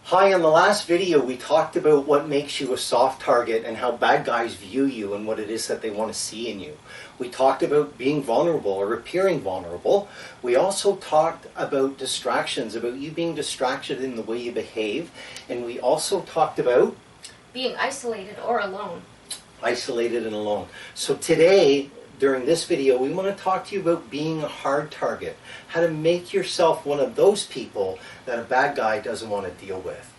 Hi, on the last video we talked about what makes you a soft target and how bad guys view you and what it is that they want to see in you. We talked about being vulnerable or appearing vulnerable. We also talked about distractions, about you being distracted in the way you behave. And we also talked about being isolated or alone. Isolated and alone. So today, during this video, we want to talk to you about being a hard target. How to make yourself one of those people that a bad guy doesn't want to deal with.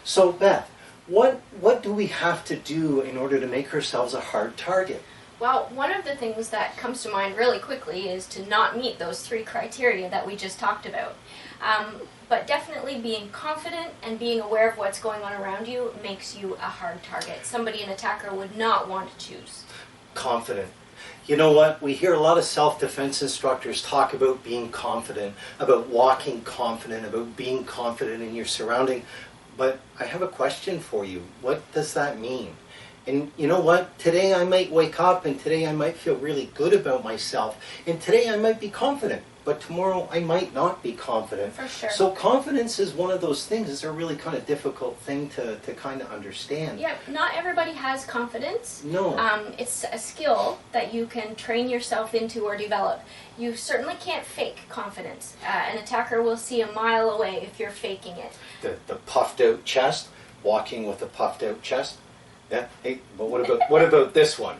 So Beth, what do we have to do in order to make ourselves a hard target? Well, one of the things that comes to mind really quickly is to not meet those 3 criteria that we just talked about. But definitely being confident and being aware of what's going on around you makes you a hard target. Somebody an attacker would not want to choose. Confident. You know what? We hear a lot of self-defense instructors talk about being confident, about walking confident, about being confident in your surrounding. But I have a question for you. What does that mean? And you know what? Today I might wake up and today I might feel really good about myself. And today I might be confident. But tomorrow I might not be confident. For sure. So confidence is one of those things. It's a really kind of difficult thing to kind of understand. Yeah, not everybody has confidence. No. It's a skill that you can train yourself into or develop. You certainly can't fake confidence. An attacker will see a mile away if you're faking it. The puffed out chest, walking with a puffed out chest. Yeah. Hey, but what about this one?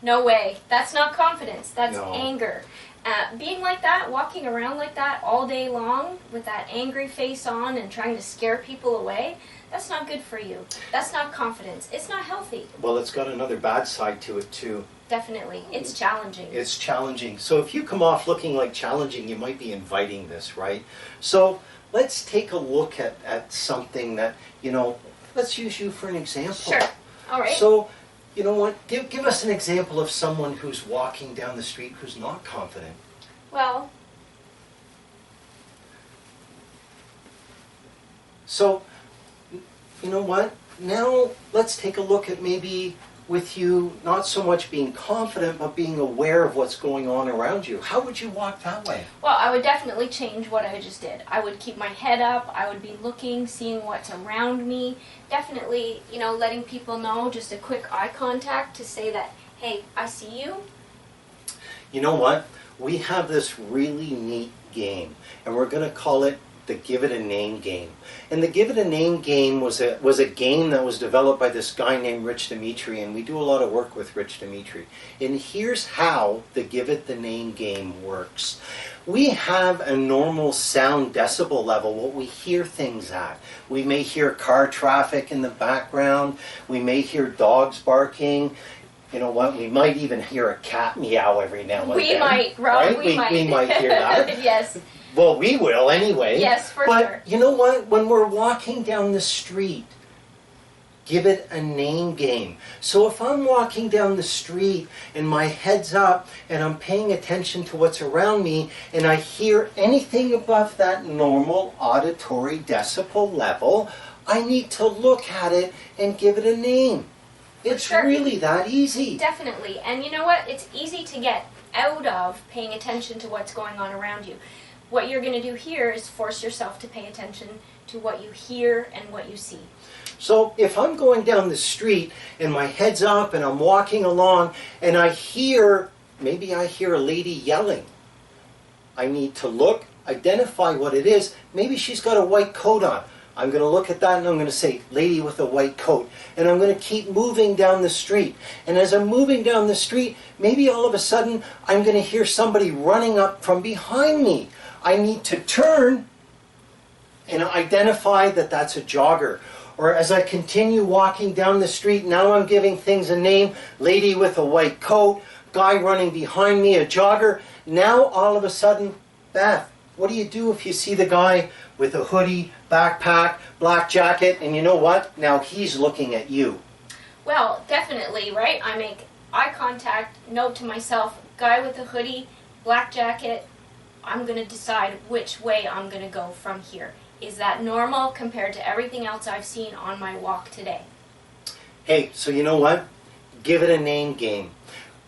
No way. That's not confidence. That's No. anger. Being like that, walking around like that all day long with that angry face on and trying to scare people away, that's not good for you. That's not confidence. It's not healthy. Well, it's got another bad side to it too. Definitely. It's challenging. It's challenging. So if you come off looking like challenging, you might be inviting this, right? So let's take a look at something that, let's use you for an example. Sure. All right. So, you know what? Give us an example of someone who's walking down the street who's not confident. Well, so, you know what? Now let's take a look at maybe with you not so much being confident, but being aware of what's going on around you. How would you walk that way? well, I would definitely change what I just did. I would keep my head up. I would be looking, seeing what's around me. Definitely, letting people know, just a quick eye contact to say that, hey, I see you. You know what? We have this really neat game, and we're going to call it the Give It a Name game. And the Give It a Name game was a game that was developed by this guy named Rich Dimitri, and we do a lot of work with Rich Dimitri. And here's how the Give It the Name game works. We have a normal sound decibel level, what we hear things at. We may hear car traffic in the background. We may hear dogs barking. You know what? We might even hear a cat meow every now and then. We might, Rob. Right? We might hear that. Yes. Well, we will anyway. Yes, for but sure. You know what? When we're walking down the street, give it a name game. So if I'm walking down the street and my head's up and I'm paying attention to what's around me and I hear anything above that normal auditory decibel level, I need to look at it and give it a name. It's sure. really that easy. Definitely. And you know what? It's easy to get out of paying attention to what's going on around you. What you're going to do here is force yourself to pay attention to what you hear and what you see. So if I'm going down the street and my head's up and I'm walking along and maybe I hear a lady yelling, I need to look, identify what it is. Maybe she's got a white coat on. I'm going to look at that and I'm going to say, lady with a white coat. And I'm going to keep moving down the street. And as I'm moving down the street, maybe all of a sudden I'm going to hear somebody running up from behind me. I need to turn and identify that that's a jogger. Or as I continue walking down the street, now I'm giving things a name. Lady with a white coat, guy running behind me, a jogger. Now all of a sudden, Beth, what do you do if you see the guy with a hoodie, backpack, black jacket, and you know what? Now he's looking at you. Well, definitely, right? I make eye contact, note to myself, guy with a hoodie, black jacket, I'm going to decide which way I'm going to go from here. Is that normal compared to everything else I've seen on my walk today? Hey, so you know what? Give it a name game.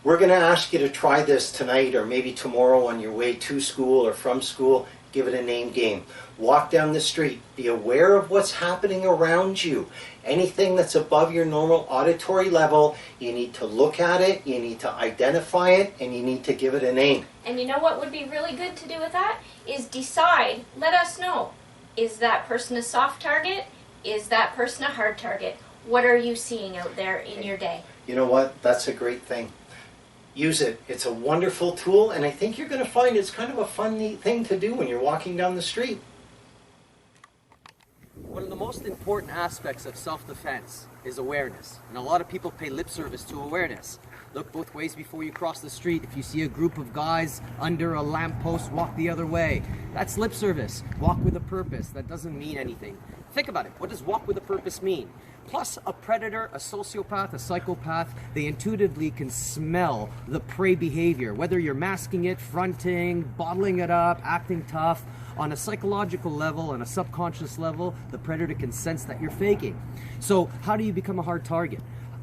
We're going to ask you to try this tonight or maybe tomorrow on your way to school or from school. give it a name game. Walk down the street, be aware of what's happening around you. Anything that's above your normal auditory level, you need to look at it, you need to identify it, and you need to give it a name. And you know what would be really good to do with that? Is decide, let us know. Is that person a soft target? Is that person a hard target? What are you seeing out there in your day? You know what? That's a great thing. Use it. It's a wonderful tool, and I think you're going to find it's kind of a fun, neat thing to do when you're walking down the street. One of the most important aspects of self-defense is awareness, and a lot of people pay lip service to awareness. Look both ways before you cross the street. If you see a group of guys under a lamppost, walk the other way. That's lip service. Walk with a purpose. That doesn't mean anything. Think about it. What does walk with a purpose mean? Plus, a predator, a sociopath, a psychopath, they intuitively can smell the prey behavior, whether you're masking it, fronting, bottling it up, acting tough. On a psychological level, on a subconscious level, the predator can sense that you're faking. So how do you become a hard target?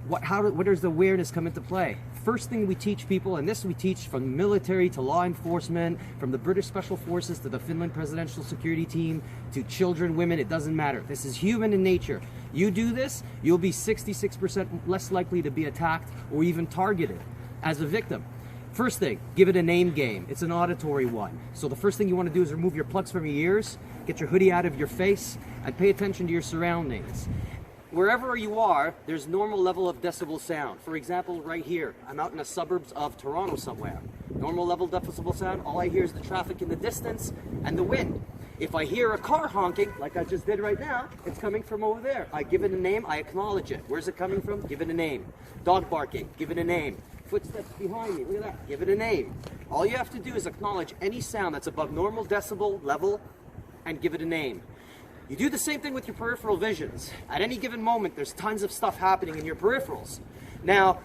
Where does the awareness come into play? First thing we teach people, and this we teach from military to law enforcement, from the British Special Forces to the Finland Presidential Security Team, to children, women, it doesn't matter. This is human in nature. You do this, you'll be 66% less likely to be attacked or even targeted as a victim. First thing, give it a name game. It's an auditory one. So the first thing you want to do is remove your plugs from your ears, get your hoodie out of your face, and pay attention to your surroundings. Wherever you are, there's normal level of decibel sound. For example, right here, I'm out in the suburbs of Toronto somewhere. Normal level decibel sound, all I hear is the traffic in the distance and the wind. If I hear a car honking, like I just did right now, it's coming from over there. I give it a name, I acknowledge it. Where's it coming from? Give it a name. Dog barking, give it a name. Footsteps behind me, look at that, give it a name. All you have to do is acknowledge any sound that's above normal decibel level and give it a name. You do the same thing with your peripheral visions. At any given moment, there's tons of stuff happening in your peripherals. Now,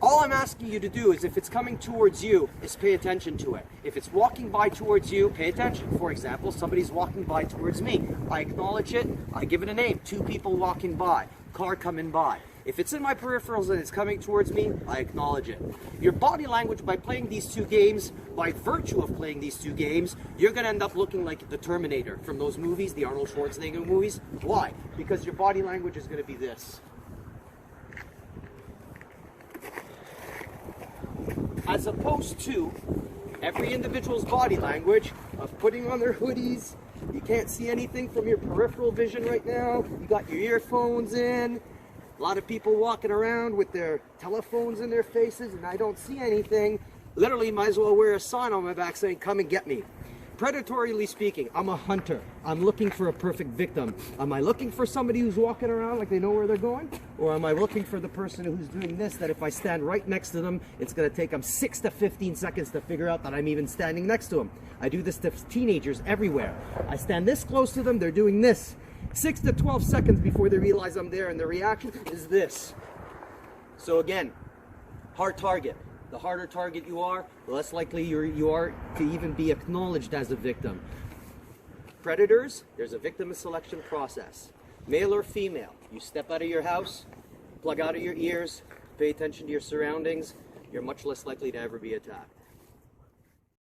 all I'm asking you to do is if it's coming towards you, is pay attention to it. If it's walking by towards you, pay attention. For example, somebody's walking by towards me. I acknowledge it, I give it a name. Two people walking by, car coming by. If it's in my peripherals and it's coming towards me, I acknowledge it. Your body language, by playing these two games, by virtue of playing these two games, you're going to end up looking like the Terminator from those movies, the Arnold Schwarzenegger movies. Why? Because your body language is going to be this. As opposed to every individual's body language of putting on their hoodies. You can't see anything from your peripheral vision right now. You got your earphones in. A lot of people walking around with their telephones in their faces and I don't see anything. Literally might as well wear a sign on my back saying, come and get me. Predatorily speaking, I'm a hunter. I'm looking for a perfect victim. Am I looking for somebody who's walking around like they know where they're going? Or am I looking for the person who's doing this, that if I stand right next to them, it's going to take them 6 to 15 seconds to figure out that I'm even standing next to them. I do this to teenagers everywhere. I stand this close to them, they're doing this. 6 to 12 seconds before they realize I'm there, and the reaction is this. So again, hard target. The harder target you are, the less likely you are to even be acknowledged as a victim. Predators, there's a victim selection process. Male or female, you step out of your house, plug out of your ears, pay attention to your surroundings, you're much less likely to ever be attacked.